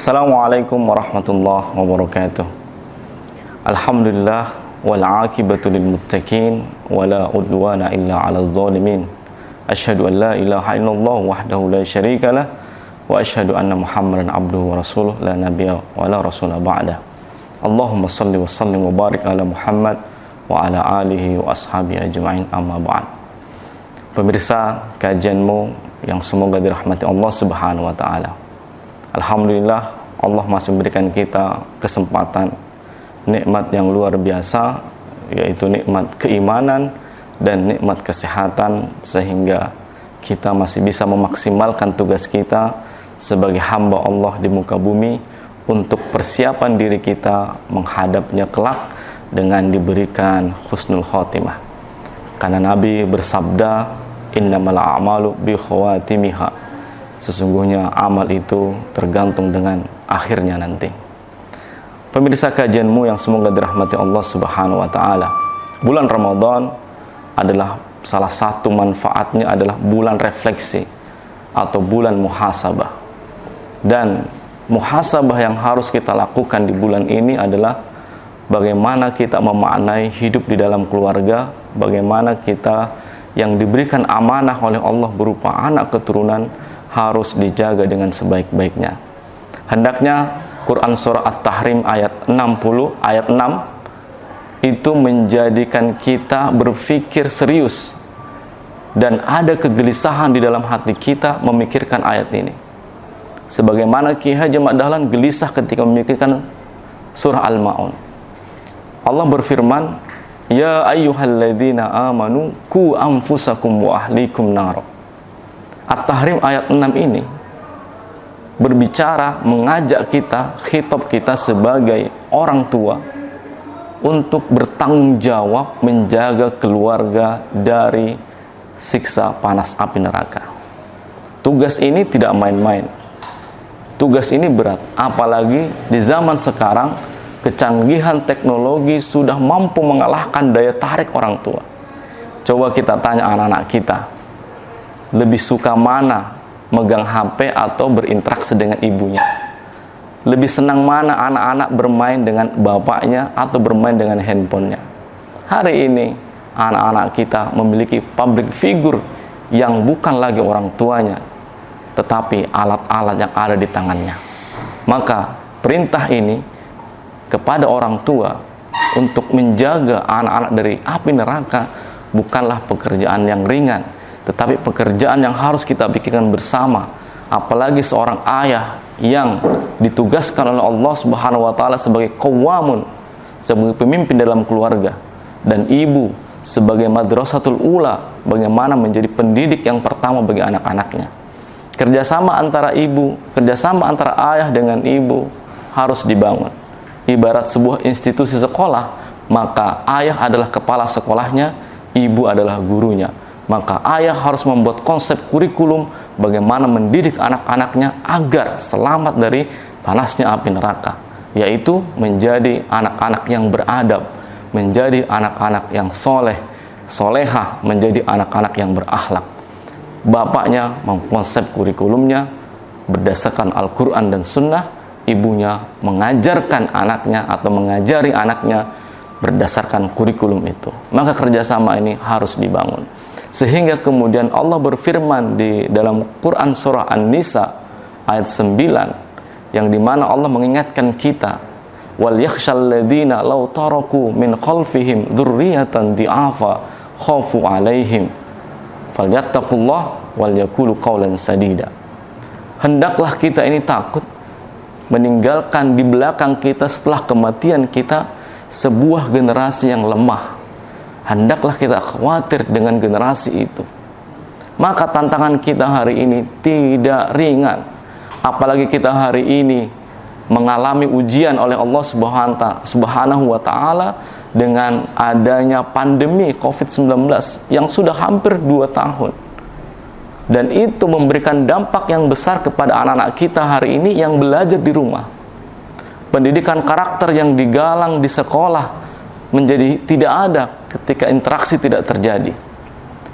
Assalamualaikum warahmatullahi wabarakatuh. Alhamdulillah wal aqibatu lil muttaqin wala udwana illa 'alal zalimin. Asyhadu an la ilaha illallah wahdahu la syarikalah wa asyhadu anna Muhammadan abduhu wa rasuluh la nabiyya wa la rasula ba'da. Allahumma shalli wa sallim wa barik ala Muhammad wa ala alihi wa ashabihi ajma'in, amma ba'd. Pemirsa kajianmu yang semoga dirahmati Allah Subhanahu wa taala. Alhamdulillah, Allah masih memberikan kita kesempatan, nikmat yang luar biasa, yaitu nikmat keimanan dan nikmat kesehatan, sehingga kita masih bisa memaksimalkan tugas kita sebagai hamba Allah di muka bumi untuk persiapan diri kita menghadapnya kelak dengan diberikan husnul khotimah. Karena Nabi bersabda, innamal a'malu bi khawatimiha, sesungguhnya amal itu tergantung dengan akhirnya nanti. Pemirsa kajianmu yang semoga dirahmati Allah Subhanahu wa taala. Bulan Ramadan adalah salah satu manfaatnya adalah bulan refleksi atau bulan muhasabah. Dan muhasabah yang harus kita lakukan di bulan ini adalah bagaimana kita memaknai hidup di dalam keluarga, bagaimana kita yang diberikan amanah oleh Allah berupa anak keturunan harus dijaga dengan sebaik-baiknya. Hendaknya Quran Surah At-Tahrim ayat 60, ayat 6 itu menjadikan kita berpikir serius dan ada kegelisahan di dalam hati kita memikirkan ayat ini. Sebagaimana Ki Haji Ahmad Dahlan gelisah ketika memikirkan surah Al-Ma'un. Allah berfirman, ya ayyuhalladzina amanu qu anfusakum wa ahlikum nar. At-Tahrim ayat 6 ini berbicara, mengajak kita, khitab kita sebagai orang tua untuk bertanggung jawab menjaga keluarga dari siksa panas api neraka. Tugas ini tidak main-main. Tugas ini berat, apalagi di zaman sekarang kecanggihan teknologi sudah mampu mengalahkan daya tarik orang tua. Coba kita tanya anak-anak kita, lebih suka mana, megang HP atau berinteraksi dengan ibunya? Lebih senang mana anak-anak bermain dengan bapaknya atau bermain dengan handphonenya? Hari ini anak-anak kita memiliki public figure yang bukan lagi orang tuanya, tetapi alat-alat yang ada di tangannya. Maka perintah ini kepada orang tua untuk menjaga anak-anak dari api neraka bukanlah pekerjaan yang ringan, tetapi pekerjaan yang harus kita pikirkan bersama. Apalagi seorang ayah yang ditugaskan oleh Allah Subhanahu wa taala sebagai qawamun, sebagai pemimpin dalam keluarga, dan ibu sebagai madrasatul ula, bagaimana menjadi pendidik yang pertama bagi anak-anaknya. Kerjasama antara ibu, kerjasama antara ayah dengan ibu harus dibangun. Ibarat sebuah institusi sekolah, maka ayah adalah kepala sekolahnya, ibu adalah gurunya. Maka ayah harus membuat konsep kurikulum bagaimana mendidik anak-anaknya agar selamat dari panasnya api neraka, yaitu menjadi anak-anak yang beradab, menjadi anak-anak yang soleh, solehah, menjadi anak-anak yang berakhlak. Bapaknya mengkonsep kurikulumnya berdasarkan Al-Quran dan Sunnah, ibunya mengajarkan anaknya atau mengajari anaknya berdasarkan kurikulum itu. Maka kerjasama ini harus dibangun. Sehingga kemudian Allah berfirman di dalam Quran Surah An-Nisa ayat 9, yang dimana Allah mengingatkan kita, wal yakhshal ladzina law taraku min khalfihim dzurriyyatan di'afa khafu alaihim falyattaqullah wal yaqulu qawlan sadida. Hendaklah kita ini takut meninggalkan di belakang kita setelah kematian kita sebuah generasi yang lemah. Hendaklah kita khawatir dengan generasi itu. Maka tantangan kita hari ini tidak ringan, apalagi kita hari ini mengalami ujian oleh Allah Subhanahu wa taala dengan adanya pandemi COVID-19 yang sudah hampir 2 tahun. Dan itu memberikan dampak yang besar kepada anak-anak kita hari ini yang belajar di rumah. Pendidikan karakter yang digalang di sekolah menjadi tidak ada ketika interaksi tidak terjadi.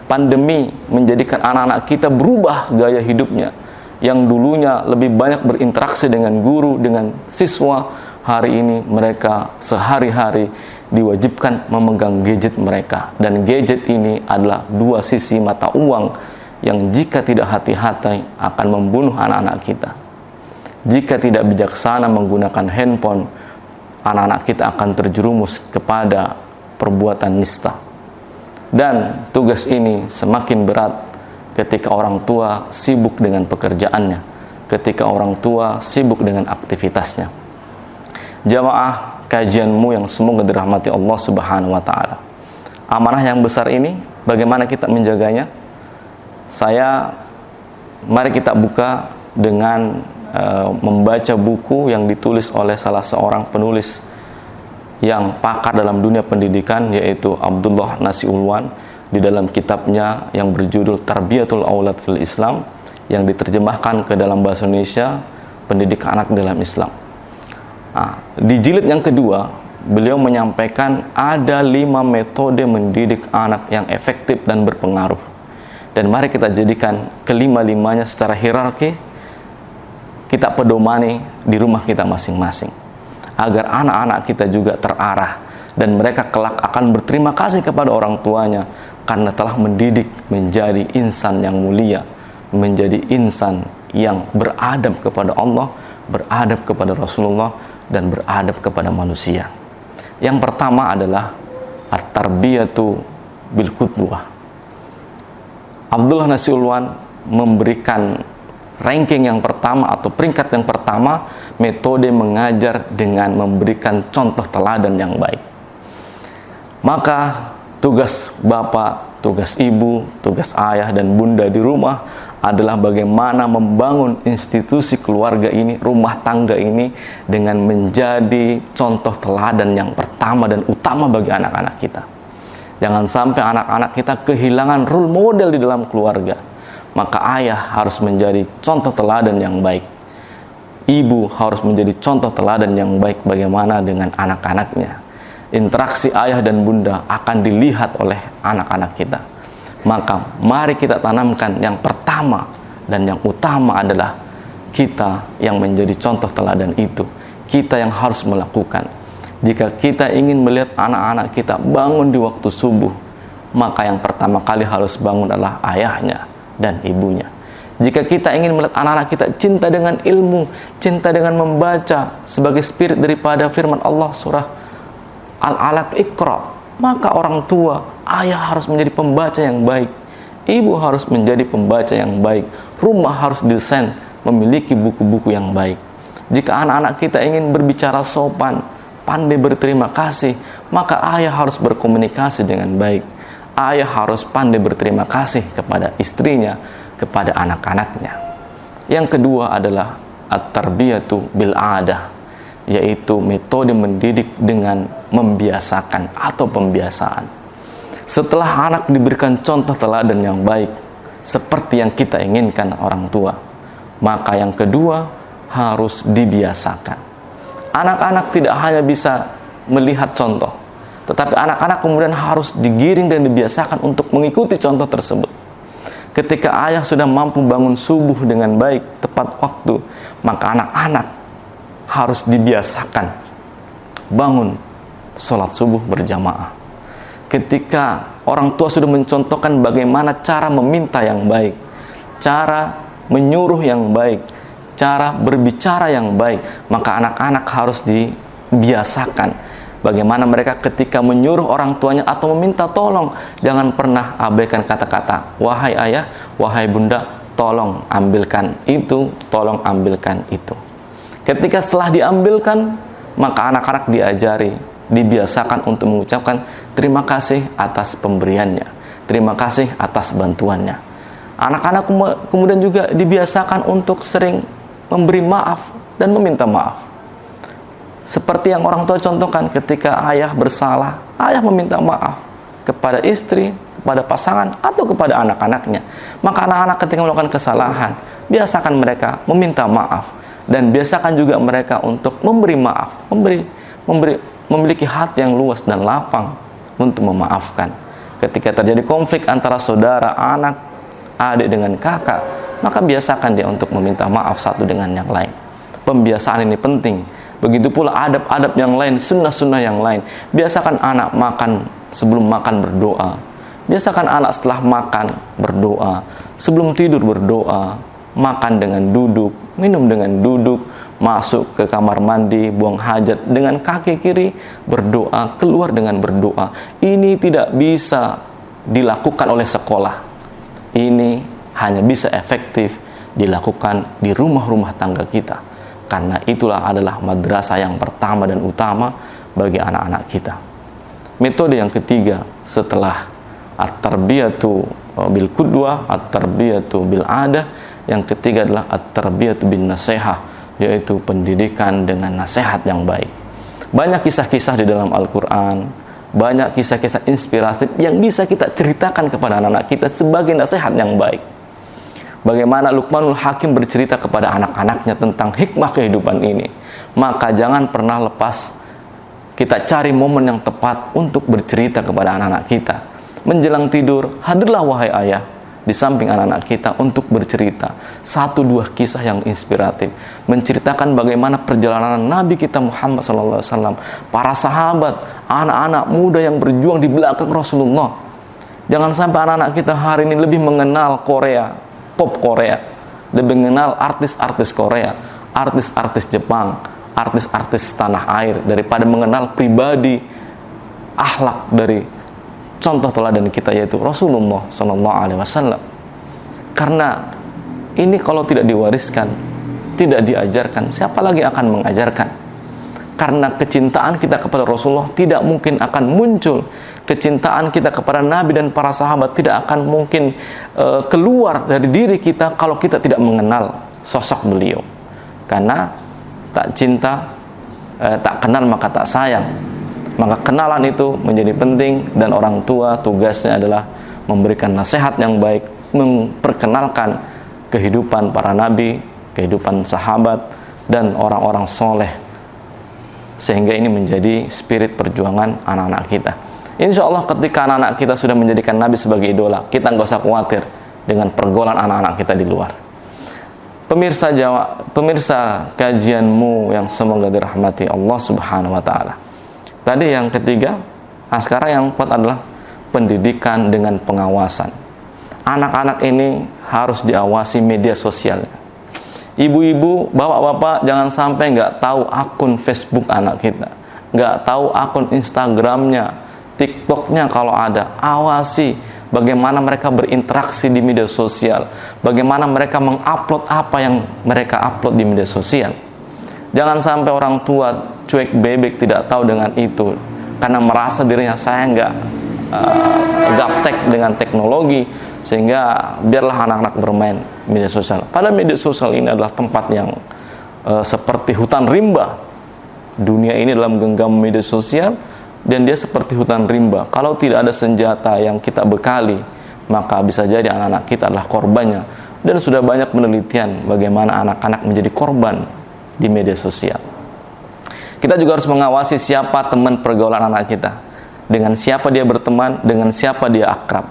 Pandemi menjadikan anak-anak kita berubah gaya hidupnya yang dulunya lebih banyak berinteraksi dengan guru, dengan siswa, hari ini mereka sehari-hari diwajibkan memegang gadget mereka. Dan gadget ini adalah dua sisi mata uang yang jika tidak hati-hati akan membunuh anak-anak kita. Jika tidak bijaksana menggunakan handphone, anak-anak kita akan terjerumus kepada perbuatan nista. Dan tugas ini semakin berat ketika orang tua sibuk dengan pekerjaannya, ketika orang tua sibuk dengan aktivitasnya. Jamaah kajianmu yang semoga dirahmati Allah Subhanahu wa taala. Amanah yang besar ini bagaimana kita menjaganya? Mari kita buka dengan membaca buku yang ditulis oleh salah seorang penulis yang pakar dalam dunia pendidikan, yaitu Abdullah Nasiulwan, di dalam kitabnya yang berjudul Tarbiyatul Aulad fil Islam, yang diterjemahkan ke dalam bahasa Indonesia, Pendidikan Anak dalam Islam. Di jilid yang kedua, beliau menyampaikan ada 5 metode mendidik anak yang efektif dan berpengaruh. Dan mari kita jadikan kelima-limanya secara hierarki, kita pedomani di rumah kita masing-masing, agar anak-anak kita juga terarah dan mereka kelak akan berterima kasih kepada orang tuanya karena telah mendidik menjadi insan yang mulia, menjadi insan yang beradab kepada Allah, beradab kepada Rasulullah, dan beradab kepada manusia. Yang pertama adalah at-tarbiyatu bil qudwah. Abdullah Nasiulwan memberikan ranking yang pertama atau peringkat yang pertama, metode mengajar dengan memberikan contoh teladan yang baik. Maka tugas bapak, tugas ibu, tugas ayah dan bunda di rumah adalah bagaimana membangun institusi keluarga ini, rumah tangga ini, dengan menjadi contoh teladan yang pertama dan utama bagi anak-anak kita. Jangan sampai anak-anak kita kehilangan role model di dalam keluarga. Maka ayah harus menjadi contoh teladan yang baik. Ibu harus menjadi contoh teladan yang baik bagaimana dengan anak-anaknya. Interaksi ayah dan bunda akan dilihat oleh anak-anak kita. Maka mari kita tanamkan yang pertama dan yang utama adalah kita yang menjadi contoh teladan itu. Kita yang harus melakukan. Jika kita ingin melihat anak-anak kita bangun di waktu subuh, maka yang pertama kali harus bangun adalah ayahnya dan ibunya. Jika kita ingin melihat anak-anak kita cinta dengan ilmu, cinta dengan membaca sebagai spirit daripada firman Allah surah Al-Alaq, Iqra, maka orang tua, ayah harus menjadi pembaca yang baik, ibu harus menjadi pembaca yang baik, rumah harus desain memiliki buku-buku yang baik. Jika anak-anak kita ingin berbicara sopan, pandai berterima kasih, maka ayah harus berkomunikasi dengan baik. Ayah harus pandai berterima kasih kepada istrinya, kepada anak-anaknya. Yang kedua adalah at-tarbiyatu bil adah, yaitu metode mendidik dengan membiasakan atau pembiasaan. Setelah anak diberikan contoh teladan yang baik seperti yang kita inginkan orang tua, maka yang kedua harus dibiasakan. Anak-anak tidak hanya bisa melihat contoh, tetapi anak-anak kemudian harus digiring dan dibiasakan untuk mengikuti contoh tersebut. Ketika ayah sudah mampu bangun subuh dengan baik, tepat waktu, maka anak-anak harus dibiasakan bangun sholat subuh berjamaah. Ketika orang tua sudah mencontohkan bagaimana cara meminta yang baik, cara menyuruh yang baik, cara berbicara yang baik, maka anak-anak harus dibiasakan bagaimana mereka ketika menyuruh orang tuanya atau meminta tolong, jangan pernah abaikan kata-kata wahai ayah, wahai bunda, tolong ambilkan itu, tolong ambilkan itu. Ketika setelah diambilkan, maka anak-anak diajari, dibiasakan untuk mengucapkan terima kasih atas pemberiannya, terima kasih atas bantuannya. Anak-anak kemudian juga dibiasakan untuk sering memberi maaf dan meminta maaf. Seperti yang orang tua contohkan, ketika ayah bersalah, ayah meminta maaf kepada istri, kepada pasangan, atau kepada anak-anaknya. Maka anak-anak ketika melakukan kesalahan, biasakan mereka meminta maaf. Dan biasakan juga mereka untuk memberi maaf, memiliki hati yang luas dan lapang untuk memaafkan. Ketika terjadi konflik antara saudara, anak, adik dengan kakak, maka biasakan dia untuk meminta maaf satu dengan yang lain. Pembiasaan ini penting. Begitu pula adab-adab yang lain, sunnah-sunnah yang lain. Biasakan anak makan sebelum makan berdoa. Biasakan anak setelah makan berdoa. Sebelum tidur berdoa. Makan dengan duduk, minum dengan duduk, masuk ke kamar mandi, buang hajat dengan kaki kiri, berdoa, keluar dengan berdoa. Ini tidak bisa dilakukan oleh sekolah. Ini hanya bisa efektif dilakukan di rumah-rumah tangga kita. Karena itulah adalah madrasah yang pertama dan utama bagi anak-anak kita. Metode yang ketiga setelah at-tarbiyatu bil qudwah, at-tarbiyatu bil adah, yang ketiga adalah at-tarbiyatu bin nasihah, yaitu pendidikan dengan nasihat yang baik. Banyak kisah-kisah di dalam Al-Quran, banyak kisah-kisah inspiratif yang bisa kita ceritakan kepada anak-anak kita sebagai nasihat yang baik. Bagaimana Luqmanul Hakim bercerita kepada anak-anaknya tentang hikmah kehidupan ini. Maka jangan pernah lepas kita cari momen yang tepat untuk bercerita kepada anak-anak kita. Menjelang tidur, hadirlah wahai ayah di samping anak-anak kita untuk bercerita 1-2 kisah yang inspiratif, menceritakan bagaimana perjalanan Nabi kita Muhammad SAW, para sahabat, anak-anak muda yang berjuang di belakang Rasulullah. Jangan sampai anak-anak kita hari ini lebih mengenal Korea, pop Korea, lebih mengenal artis-artis Korea, artis-artis Jepang, artis-artis tanah air, daripada mengenal pribadi akhlak dari contoh teladan kita, yaitu Rasulullah SAW. Karena ini kalau tidak diwariskan, tidak diajarkan, siapa lagi akan mengajarkan? Karena kecintaan kita kepada Rasulullah tidak mungkin akan muncul, kecintaan kita kepada Nabi dan para sahabat tidak akan mungkin keluar dari diri kita kalau kita tidak mengenal sosok beliau. Karena tak cinta, tak kenal maka tak sayang. Maka kenalan itu menjadi penting, dan orang tua tugasnya adalah memberikan nasihat yang baik, memperkenalkan kehidupan para nabi, kehidupan sahabat, dan orang-orang soleh, sehingga ini menjadi spirit perjuangan anak-anak kita. Insya Allah ketika anak-anak kita sudah menjadikan Nabi sebagai idola, kita nggak usah khawatir dengan pergaulan anak-anak kita di luar. Pemirsa kajianmu yang semoga dirahmati Allah Subhanahu wa Ta'ala. Tadi yang ketiga, sekarang yang keempat adalah pendidikan dengan pengawasan. Anak-anak ini harus diawasi media sosialnya. Ibu-ibu, bapak-bapak, jangan sampai nggak tahu akun Facebook anak kita, nggak tahu akun Instagramnya, TikToknya kalau ada. Awasi bagaimana mereka berinteraksi di media sosial, bagaimana mereka mengupload apa yang mereka upload di media sosial. Jangan sampai orang tua cuek bebek, tidak tahu dengan itu, karena merasa dirinya saya nggak gaptek dengan teknologi, sehingga biarlah anak-anak bermain media sosial. Pada media sosial ini adalah tempat yang seperti hutan rimba. Dunia ini dalam genggam media sosial, dan dia seperti hutan rimba. Kalau tidak ada senjata yang kita bekali, maka bisa jadi anak-anak kita adalah korbannya. Dan sudah banyak penelitian bagaimana anak-anak menjadi korban di media sosial. Kita juga harus mengawasi siapa teman pergaulan anak kita, dengan siapa dia berteman, dengan siapa dia akrab.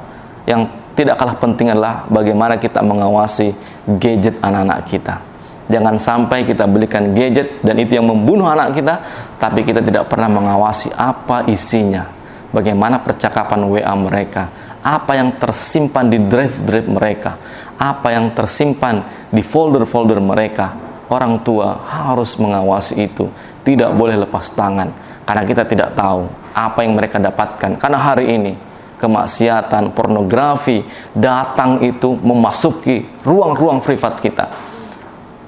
Yang tidak kalah penting adalah bagaimana kita mengawasi gadget anak-anak kita. Jangan sampai kita belikan gadget dan itu yang membunuh anak kita, tapi kita tidak pernah mengawasi apa isinya, bagaimana percakapan WA mereka, apa yang tersimpan di drive-drive mereka, apa yang tersimpan di folder-folder mereka. Orang tua harus mengawasi itu, tidak boleh lepas tangan, karena kita tidak tahu apa yang mereka dapatkan. Karena hari ini kemaksiatan, pornografi datang itu memasuki ruang-ruang privat kita.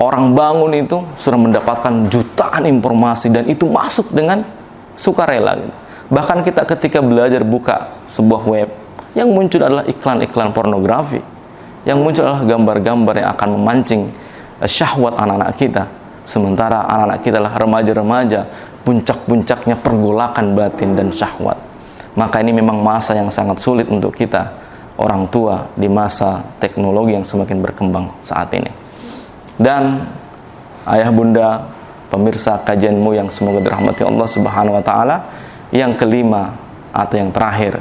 Orang bangun itu sudah mendapatkan jutaan informasi, dan itu masuk dengan sukarela. Bahkan kita ketika belajar buka sebuah web, yang muncul adalah iklan-iklan pornografi, yang muncul adalah gambar-gambar yang akan memancing syahwat anak-anak kita. Sementara anak-anak kita adalah remaja-remaja, puncak-puncaknya pergolakan batin dan syahwat. Maka ini memang masa yang sangat sulit untuk kita orang tua di masa teknologi yang semakin berkembang saat ini. Dan ayah bunda, pemirsa kajianmu yang semoga dirahmati Allah Subhanahu wa Ta'ala, yang kelima atau yang terakhir,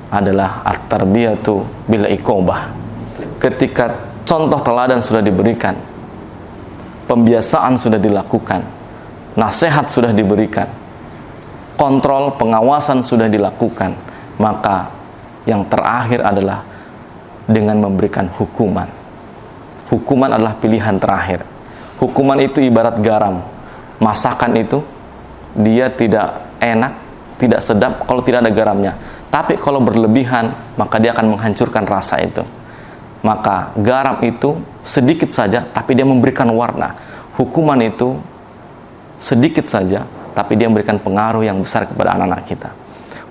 adalah at-tarbiyatu bil iqobah. Ketika contoh teladan sudah diberikan, pembiasaan sudah dilakukan, nasihat sudah diberikan, kontrol pengawasan sudah dilakukan, maka yang terakhir adalah dengan memberikan hukuman. Hukuman adalah pilihan terakhir. Hukuman itu ibarat garam. Masakan itu dia tidak enak, tidak sedap kalau tidak ada garamnya. Tapi kalau berlebihan, maka dia akan menghancurkan rasa itu. Maka garam itu sedikit saja, tapi dia memberikan warna. Hukuman itu sedikit saja, tapi dia memberikan pengaruh yang besar kepada anak-anak kita.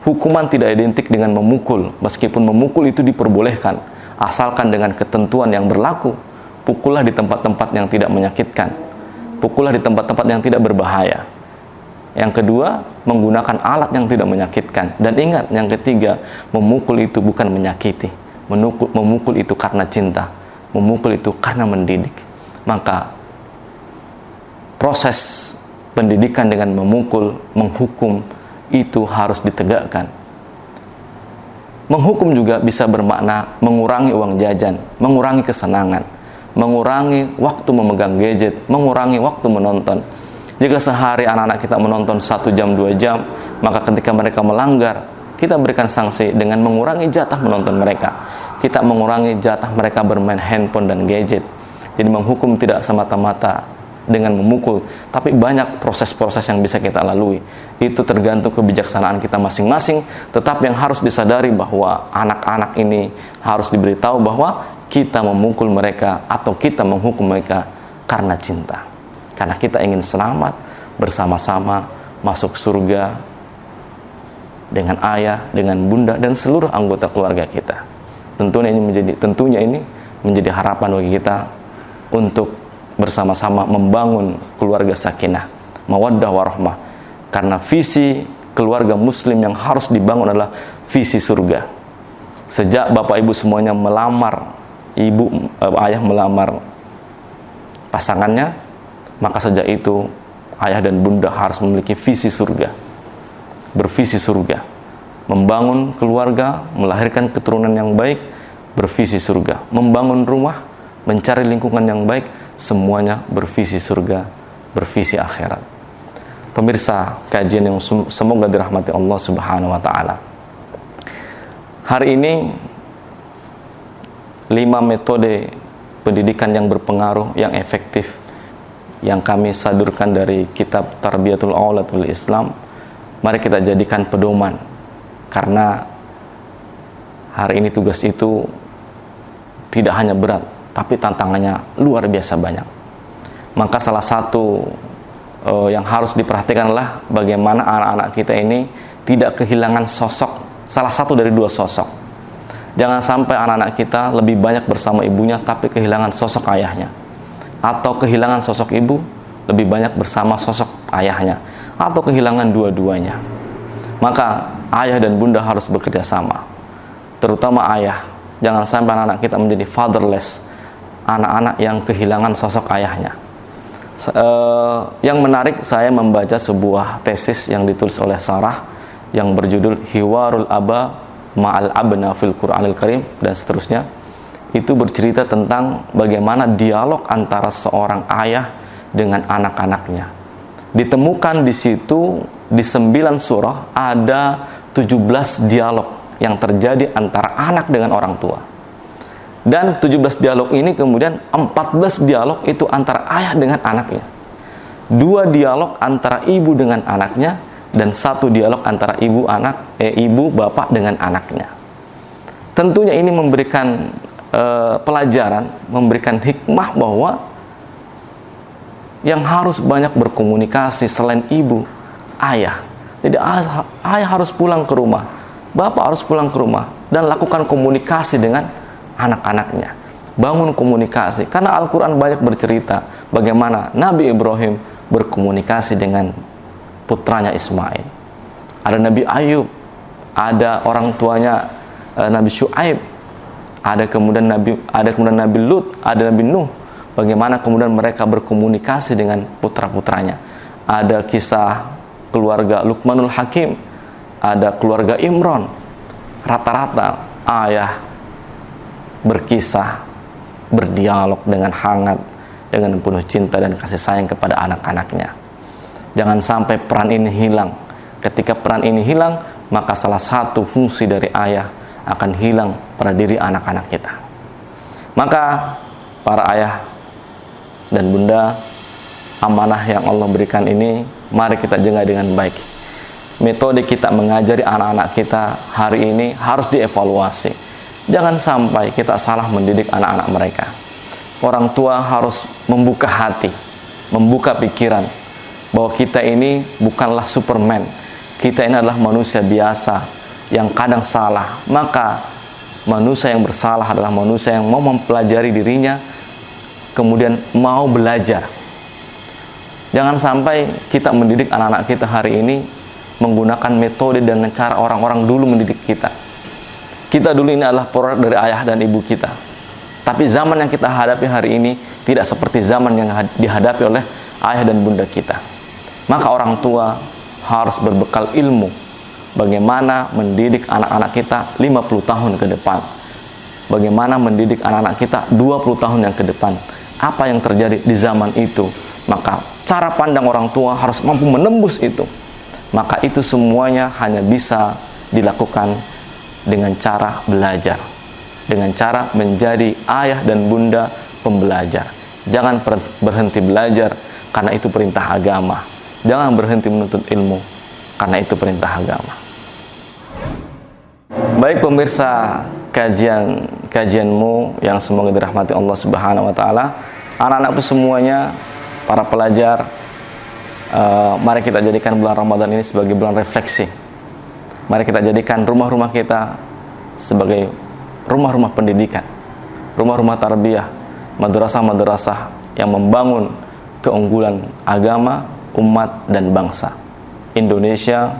Hukuman tidak identik dengan memukul, meskipun memukul itu diperbolehkan, asalkan dengan ketentuan yang berlaku. Pukullah di tempat-tempat yang tidak menyakitkan, pukullah di tempat-tempat yang tidak berbahaya. Yang kedua, menggunakan alat yang tidak menyakitkan. Dan ingat, yang ketiga, memukul itu bukan menyakiti, memukul itu karena cinta, memukul itu karena mendidik. Maka proses pendidikan dengan memukul, menghukum itu harus ditegakkan. Menghukum juga bisa bermakna mengurangi uang jajan, mengurangi kesenangan, mengurangi waktu memegang gadget, mengurangi waktu menonton. Jika sehari anak-anak kita menonton 1 jam, 2 jam, maka ketika mereka melanggar, kita berikan sanksi dengan mengurangi jatah menonton mereka. Kita mengurangi jatah mereka bermain handphone dan gadget. Jadi menghukum tidak semata-mata dengan memukul, tapi banyak proses-proses yang bisa kita lalui. Itu tergantung kebijaksanaan kita masing-masing. Tetapi yang harus disadari bahwa anak-anak ini harus diberitahu bahwa kita memukul mereka atau kita menghukum mereka karena cinta, karena kita ingin selamat bersama-sama masuk surga dengan ayah, dengan bunda, dan seluruh anggota keluarga kita. Tentunya ini menjadi harapan bagi kita untuk bersama-sama membangun keluarga sakinah, mawaddah warahmah. Karena visi keluarga muslim yang harus dibangun adalah visi surga. Sejak bapak ibu semuanya melamar, ayah melamar pasangannya, maka sejak itu ayah dan bunda harus memiliki visi surga, bervisi surga, membangun keluarga, melahirkan keturunan yang baik, bervisi surga, membangun rumah, mencari lingkungan yang baik, semuanya bervisi surga, bervisi akhirat. Pemirsa kajian yang semoga dirahmati Allah Subhanahu wa taala. Hari ini 5 metode pendidikan yang berpengaruh, yang efektif, yang kami sadurkan dari kitab Tarbiyatul Aulad fil Islam, mari kita jadikan pedoman. Karena hari ini tugas itu tidak hanya berat, tapi tantangannya luar biasa banyak. Maka salah satu yang harus diperhatikan adalah bagaimana anak-anak kita ini tidak kehilangan sosok, salah satu dari 2 sosok. Jangan sampai anak-anak kita lebih banyak bersama ibunya tapi kehilangan sosok ayahnya, atau kehilangan sosok ibu lebih banyak bersama sosok ayahnya, atau kehilangan dua-duanya. Maka ayah dan bunda harus bekerja sama, terutama ayah. Jangan sampai anak-anak kita menjadi fatherless, anak-anak yang kehilangan sosok ayahnya. Yang menarik, saya membaca sebuah tesis yang ditulis oleh Sarah yang berjudul Hiwarul Aba Ma'al Abna fil Qur'anil Karim dan seterusnya. Itu bercerita tentang bagaimana dialog antara seorang ayah dengan anak-anaknya. Ditemukan di situ di 9 surah ada 17 dialog yang terjadi antara anak dengan orang tua. Dan 17 dialog ini kemudian 14 dialog itu antara ayah dengan anaknya, 2 dialog antara ibu dengan anaknya, dan 1 dialog antara ibu bapak dengan anaknya. Tentunya ini memberikan pelajaran, memberikan hikmah bahwa yang harus banyak berkomunikasi selain ibu, ayah. Jadi ayah harus pulang ke rumah, bapak harus pulang ke rumah dan lakukan komunikasi dengan anak-anaknya. Bangun komunikasi, karena Al-Quran banyak bercerita bagaimana Nabi Ibrahim berkomunikasi dengan putranya Ismail. Ada Nabi Ayub, ada orang tuanya Nabi Syuaib, ada kemudian Nabi Lut, ada Nabi Nuh. Bagaimana kemudian mereka berkomunikasi dengan putra-putranya. Ada kisah keluarga Luqmanul Hakim, ada keluarga Imran, rata-rata ayah berkisah, berdialog dengan hangat, dengan penuh cinta dan kasih sayang kepada anak-anaknya. Jangan sampai peran ini hilang. Ketika peran ini hilang, maka salah satu fungsi dari ayah akan hilang pada diri anak-anak kita. Maka para ayah dan bunda, amanah yang Allah berikan ini mari kita jaga dengan baik. Metode kita mengajari anak-anak kita hari ini harus dievaluasi. Jangan sampai kita salah mendidik anak-anak mereka. Orang tua harus membuka hati, membuka pikiran bahwa kita ini bukanlah Superman. Kita ini adalah manusia biasa yang kadang salah. Maka manusia yang bersalah adalah manusia yang mau mempelajari dirinya, kemudian mau belajar. Jangan sampai kita mendidik anak-anak kita hari ini menggunakan metode dengan cara orang-orang dulu mendidik kita. Kita dulu ini adalah produk dari ayah dan ibu kita. Tapi zaman yang kita hadapi hari ini tidak seperti zaman yang dihadapi oleh ayah dan bunda kita. Maka orang tua harus berbekal ilmu bagaimana mendidik anak-anak kita 50 tahun ke depan. Bagaimana mendidik anak-anak kita 20 tahun yang ke depan. Apa yang terjadi di zaman itu. Maka cara pandang orang tua harus mampu menembus itu. Maka itu semuanya hanya bisa dilakukan dengan cara belajar, dengan cara menjadi ayah dan bunda pembelajar. Jangan berhenti belajar karena itu perintah agama. Jangan berhenti menuntut ilmu karena itu perintah agama. Baik pemirsa kajianmu yang semoga dirahmati Allah Subhanahu wa taala. Anak-anakku semuanya, para pelajar, mari kita jadikan bulan Ramadan ini sebagai bulan refleksi. Mari kita jadikan rumah-rumah kita sebagai rumah-rumah pendidikan, rumah-rumah tarbiyah, madrasah-madrasah yang membangun keunggulan agama, umat, dan bangsa. Indonesia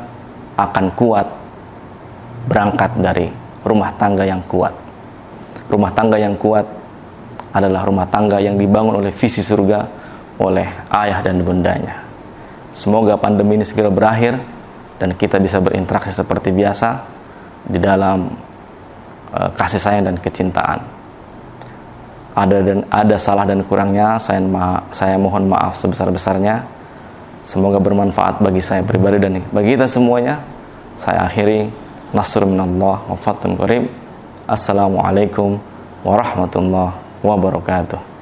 akan kuat berangkat dari rumah tangga yang kuat. Rumah tangga yang kuat adalah rumah tangga yang dibangun oleh visi surga oleh ayah dan bundanya. Semoga pandemi ini segera berakhir dan kita bisa berinteraksi seperti biasa di dalam kasih sayang dan kecintaan. Ada salah dan kurangnya, saya mohon maaf sebesar-besarnya. Semoga bermanfaat bagi saya pribadi dan bagi kita semuanya. Saya akhiri, nasrun minallah wa fathun qarib. Assalamualaikum warahmatullahi wabarakatuh.